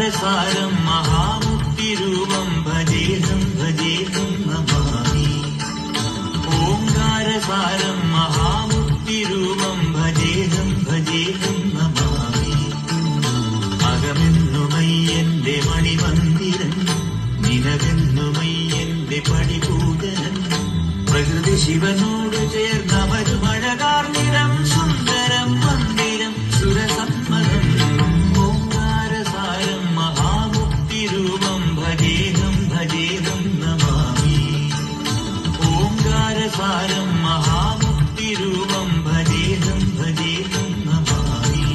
ഓംകാരസാരം മഹാമുക്തിരൂപം ഭജേഹം ഭജേഹം നമാമി. ഓംകാരസാരം മഹാമുക്തിരൂപം ഭജേഹം ഭജേഹം നമാമി. അകമെന്നുമയ്യന്റെ മണിമന്ദിരൻ, നിലവെന്നുമയ്യന്റെ പടിപൂജനൻ. പ്രകൃതി ശിവനോട് ചേർന്നവരുമഴകാർന്നിടം സുന്ദരം മന്ദിരം സുരസമ്മതം. ഓംകാരസാരം മഹാമുക്തിരൂപം ഭജേഹം ഭജേഹം നമാമി. ഓംകാരസാരം മഹാമുക്തിരൂപം ഭജേഹം ഭജേഹം നമാമി.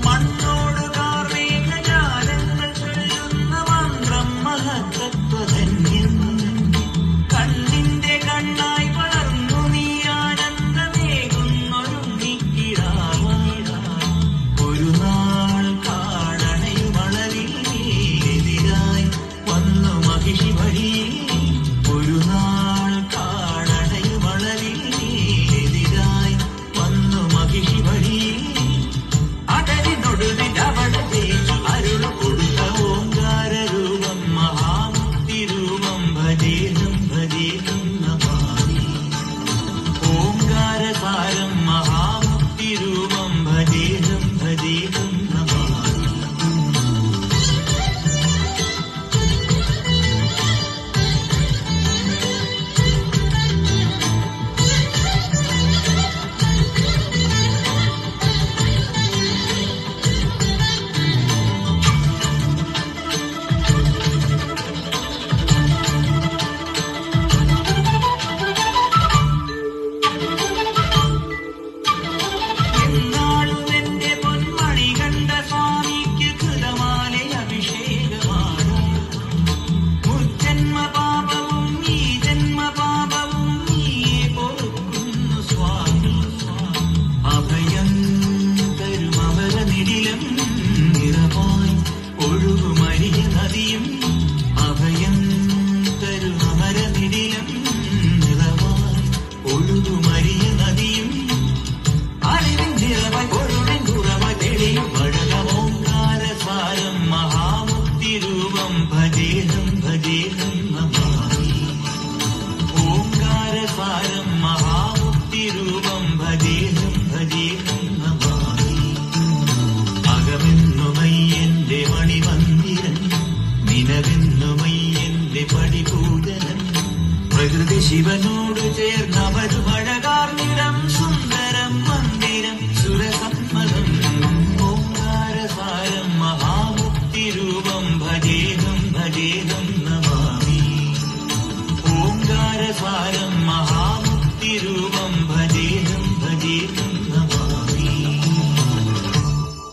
മണ്ണോട് കാർമേഘജാലങ്ങൾ ചൊല്ലുന്ന മന്ത്രം മഹത്തത്വധന്യം. കണ്ണിന്റെ കണ്ണായി വളർന്നു നീ ആനന്ദമേകുന്നൊരുണ്ണിക്കിടാവായി. ഒരു നാൾ കാടണയുമളവിൽ എതിരായി വന്നു മഹിഷി വഴിയിൽ. ഒരു നാൾ കാടണയുമളവിൽ എതിരായി വന്നു മഹിഷി വഴിയിൽ. അരുളു കൊടുത്ത ഓംകാരരൂപം മഹാമുക്തിരൂപം ഭജേഹം ഭജേഹം നമാമി. ഓംകാരസാരം മഹാമുക്തിരൂപം ഭജേഹം ഭജേഹം നമാമി. ഒഴുകുമരിയ നദിയും അഭയം തരുമരനിടിലും നിറവായി. ഒഴുകുമരിയ നദിയും അറിവിൻ നിറവായി പൊരുളിൻ കുറവായി തെളിയും വഴകം. ഓംകാരസാരം മഹാമുക്തിരൂപം ഭജേഹം ഭജേഹം നമാമി. ഓംകാരസാരം മഹാമുക്തിരൂപം ഭജേഹം ഭജേഹം നമാമി. അകമെന്നുമയ്യന്റെ മണിമന്ദിരൻ, നിലവെന്നുമയ്യന്റെ പടിപൂജനൻ. പ്രകൃതി ശിവനോട് ചേർന്നവരുമഴകാർന്നിടം സുന്ദരം മന്ദിരം സുരസമ്മതം. ഓംകാരസാരം മഹാമുക്തിരൂപം ഭജേഹം ഭജേഹം നമാമി. ഓംകാരസാരം മഹാമുക്തിരൂപം